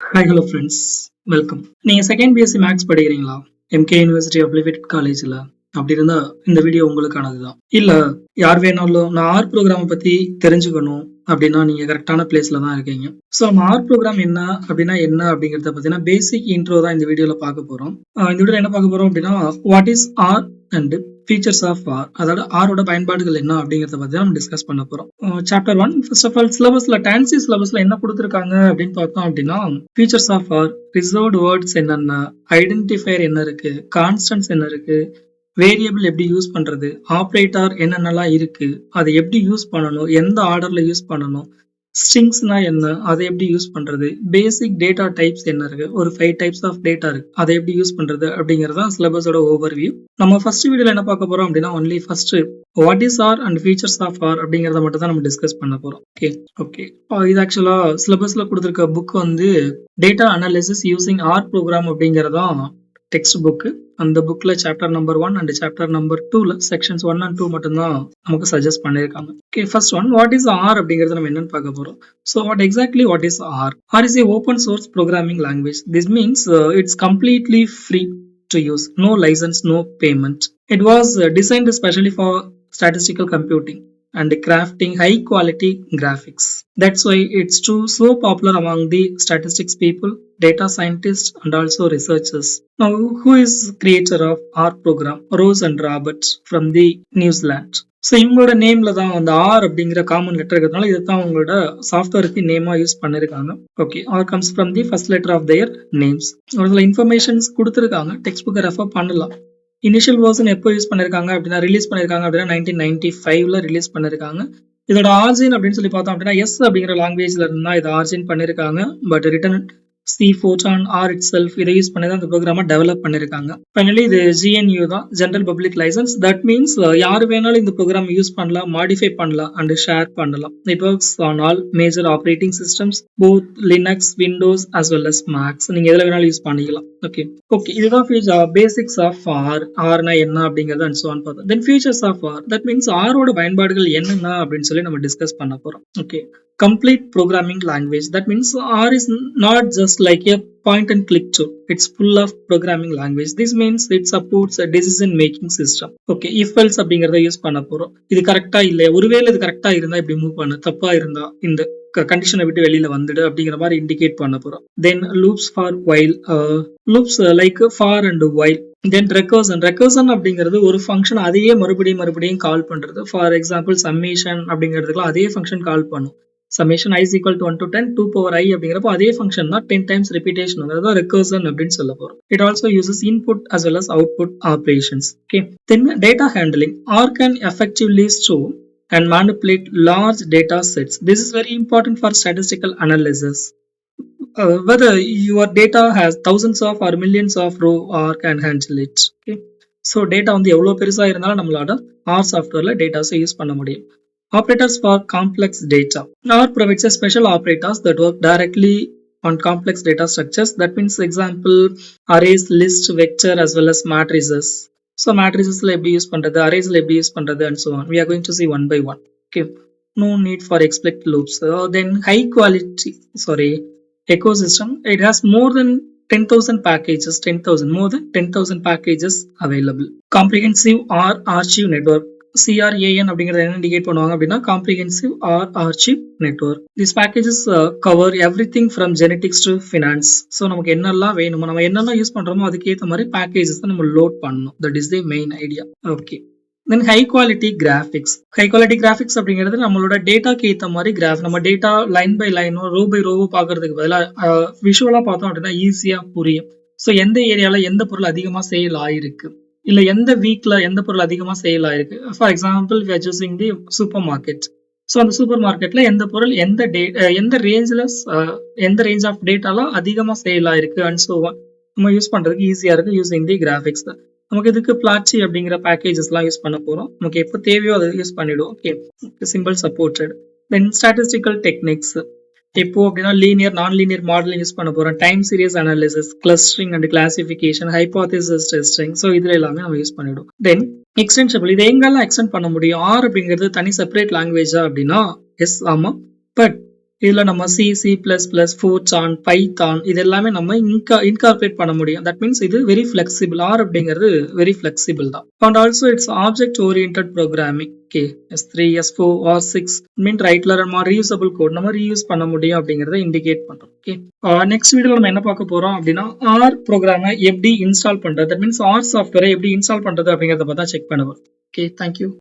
Hi hello friends, welcome. நீங்கள் second BSc maths படிக்கிறீங்களா? MK university அப்ளிகேட்டட் காலேஜில்? அப்படி இருந்தால் இந்த வீடியோ உங்களுக்கானது தான். இல்லை, யார் வேணாலும் நான் ஆர் ப்ரோக்ராமை பற்றி தெரிஞ்சுக்கணும் அப்படின்னா நீங்கள் கரெக்டான பிளேஸில் தான் இருக்கீங்க. ஸோ நம்ம ஆர் ப்ரோக்ராம் என்ன அப்படின்னா என்ன அப்படிங்கிறத பார்த்தீங்கன்னா பேசிக் இன்ட்ரோ தான் இந்த வீடியோவில் பார்க்க போகிறோம். இந்த வீடியோவில் என்ன பார்க்க போகிறோம் அப்படின்னா what is R and features of R, அதாவது ஆரோட பயன்பாடுகள் என்ன அப்படிங்கறத பத்தி நம்ம டிஸ்கஸ் பண்ண போறோம். சாப்டர் 1 ஃபர்ஸ்ட் ஆஃப் ஆல் சிலபஸ்ல டான்சி சிலபஸ்ல என்ன கொடுத்துருக்காங்க அப்படின்னு பார்த்தோம் அப்படின்னா features of R, reserved words என்னென்ன, ஐடென்டிஃபையர் என்ன இருக்கு, கான்ஸ்டன்ட்ஸ் என்ன இருக்கு, வேரியபிள் எப்படி யூஸ் பண்றது, ஆப்ரேட்டர் என்னென்னலாம் இருக்கு, அதை எப்படி யூஸ் பண்ணணும், எந்த ஆர்டர்ல யூஸ் பண்ணணும், ஸ்ட்ரிங்ஸ்னா என்ன, அதை எப்படி யூஸ் பண்றது, பேசிக் டேட்டா டைப்ஸ் என்ன இருக்கு, ஒரு 5 டைப்ஸ் ஆஃப் டேட்டா இருக்கு, அதை எப்படி யூஸ் பண்றது அப்படிங்கறது தான் சிலபஸோட ஓவர்வியூ. நம்ம ஃபர்ஸ்ட் வீடியோல என்ன பார்க்க போறோம் அப்படின்னா only first what is R and features of R அப்படிங்கறத மட்டும் தான் நம்ம டிஸ்கஸ் பண்ண போறோம். ஓகே இது ஆக்சுவலா சிலபஸ்ல கொடுத்துருக்க புக் வந்து data analysis using R program அப்படிங்கறதா டெக்ஸ்ட் புக். அந்த புக்ல chapter number 1 and chapter number 2ல செக்ஷன்ஸ் 1 and 2 மட்டும்தான் நமக்கு சஜஸ்ட் பண்ணிருக்காங்க. Okay, first one what is R அப்படிங்கறது நம்ம என்னன்னு பார்க்க போறோம். So what is R? R is a open source programming language. This means it's completely free to use, no license, no payment. It was designed especially for statistical computing and crafting high quality graphics. That's why it's so popular among the statistics people, data scientists and also researchers. Now, who is creator of R program? Rose and Roberts from the New Zealand. So இவங்களோட நேம்ல தான் அந்த R அப்படிங்கிற common letter இருக்கிறதுனால இதை தான் அவங்களோட சாஃப்ட்வேருக்கு நேமா யூஸ் பண்ணிருக்காங்க. Okay, R comes from the first letter of their names. ஒரு சில இன்ஃபர்மேஷன்ஸ் கொடுத்துருக்காங்க, டெக்ஸ்ட் புக்கை ரெஃபர் பண்ணலாம். இனிஷியல் வெர்ஷன் எப்போ யூஸ் பண்ணிருக்காங்க அப்படின்னா ரிலீஸ் பண்ணிருக்காங்க அப்படின்னா 1995ல ரிலீஸ் பண்ணிருக்காங்க. இதோட ஆர்ஜின் அப்படின்னு சொல்லி பார்த்தோம் அப்படின்னா எஸ் அப்படிங்கிற லாங்குவேஜ்ல இருந்தா இதை ஆர்ஜின் பண்ணிருக்காங்க. But written C Fortran R itself இதை யூஸ் பண்ணி தான் இந்த ப்ரோக்ராமை டெவலப் பண்ணிருக்காங்க. ஃபைனலி இது ஜிஎன்யூ தான், general public license. That means யார் வேணாலும் இந்த ப்ரோக்ராம் யூஸ் பண்ணலாம், மாடிஃபை பண்ணலாம் அண்ட் ஷேர் பண்ணலாம். It works on all major operating systems, both Linux, Windows as well as Macs. நீங்க எதுல வேணாலும் யூஸ் பண்ணிக்கலாம். ஓகே இதுதான் பேசிக்ஸ் ஆஃப் ஆர். ஆர்னா என்ன அப்படிங்கறது அண்ட் சோ ஆன் பார்த்தோம். Then features of R, that means ஆரோட பயன்பாடுகள் என்னென்ன அப்படின்னு சொல்லி நம்ம டிஸ்கஸ் பண்ண போறோம். Okay, complete programming language. That means R is not just like a point and click tool. It's full of programming language. This means it supports a decision making system. Okay, if else அப்படிங்கறத use பண்ண போறோம். இது கரெக்டா இல்லையா, ஒருவேளை இது கரெக்டா இருந்தா இப்படி மூவ் பண்ணு, தப்பா இருந்தா இந்த கண்டிஷனை விட்டு வெளியில வந்துடு அப்படிங்கிற மாதிரி இண்டிகேட் பண்ண போறோம். Then loops for while, loops like for and while. Then recursion அப்படிங்கிறது ஒரு ஃபங்க்ஷன் அதையே மறுபடியும் கால் பண்றது. ஃபார் எக்ஸாம்பிள் சம்மேஷன் அப்படிங்கிறதுக்குலாம் அதே ஃபங்க்ஷன் கால் பண்ணும். summation I is equal to 1 to 10 2 power I அப்படிங்கிறப்போ அதே ஃபங்க்ஷன் தான் 10 times repetition, அதாவது recursion அப்படின்னு சொல்ல போறோம். It also uses input as well as output operations. Okay, then data handling. R can effectively store and manipulate large data sets. This is very important for statistical analysis. Whether your data has thousands of or millions of row, R can handle it. Okay, so data வந்து எவ்வளவு பெருசா இருந்தாலும் நம்மளோட R சாஃப்ட்வேர்ல டேட்டாஸை use பண்ண முடியும். Operators for complex data. R provides a special operators that work directly on complex data structures. That means example arrays, list, vector as well as matrices. So matrices la eppadi use பண்றது, arrays la eppadi use பண்றது and so on. We are going to see one by one. Okay, no need for explicit loops. Then high quality ecosystem. It has more than 10,000 packages, more than 10,000 packages available. Comprehensive R archive network. CRAN அப்படிங்கறத என்ன indicate பண்ணுவாங்க அப்படின்னா comprehensive R archive network. This packages cover everything from genetics to finance. So நமக்கு என்னெல்லாம் வேணுமோ, நம்ம என்னெல்லாம் use பண்றோமோ அதுக்கேற்ற மாதிரி பேக்கேஜஸ் தான் நம்ம லோட் பண்ணணும். That is the main idea. Okay, then high quality graphics. High quality graphics அப்படிங்கிறது நம்மளோட டேட்டாக்கு ஏற்ற மாதிரி கிராஃப், நம்ம டேட்டா லைன் பை லைனோ ரோ பை ரோவோ பாக்குறதுக்கு பதிலாக விஷுவலா பார்த்தோம் அப்படின்னா ஈஸியா புரியும். ஸோ எந்த ஏரியால எந்த பொருள் அதிகமா சேல் ஆயிருக்கு, இல்ல எந்த வீக்ல எந்த பொருள் அதிகமா சேல் ஆயிருக்கு. For example we are choosing the super market. So அந்த சூப்பர் மார்க்கெட்ல எந்த பொருள் எந்த ரேஞ்ச் ஆஃப் டேட்டால அதிகமா சேல் ஆயிருக்கு அண்ட் ஸோ நம்ம யூஸ் பண்றதுக்கு ஈஸியா இருக்கு யூசிங் தி கிராஃபிக்ஸ். நமக்கு இதுக்கு பிளாட்சி அப்படிங்கிற பேக்கேஜஸ் எல்லாம் யூஸ் பண்ண போறோம். நமக்கு எப்போ தேவையோ அதை யூஸ் பண்ணிடுவோம். Okay, simple supported. Then statistical techniques. இப்போ அப்படின்னா linear non linear modelling use பண்ண போறோம். Time series analysis, clustering and classification, hypothesis testing. So இதுல எல்லாமே நம்ம யூஸ் பண்ணிடுவோம். தென் எக்ஸ்டென்ஷபிள். இதை எங்கெல்லாம் எக்ஸ்டென்ட் பண்ண முடியும்? ஆர் அப்படிங்கிறது தனி செப்பரேட் லாங்குவேஜா அப்படின்னா எஸ், ஆமா. பட் இதுல நம்ம C C plus plus Fortran Python இது எல்லாமே நம்ம இன்கார்பரேட் பண்ண முடியும். தட் மீன்ஸ் இது வெரி ஃபிளெக்சிபிள். ஆர் அப்படிங்கிறது வெரி ஃபிளெக்சிபிள் தான். And also it's object oriented programming. Okay, S3 S4 R6 mean right learn reusable code நம்ம ரீயூஸ் பண்ண முடியும் அப்படிங்கறத இண்டிகேட் பண்றோம். ஓகே, நெக்ஸ்ட் வீடியோல நம்ம என்ன பார்க்க போறோம் அப்படின்னா ஆர் ப்ரோக்ராமை எப்படி இன்ஸ்டால் பண்றது, தட் மீன்ஸ் ஆர் சாஃப்ட்வேரை எப்படி இன்ஸ்டால் பண்றது அப்படிங்கறத பார்த்தா செக் பண்ணுவோம். Okay, thank you.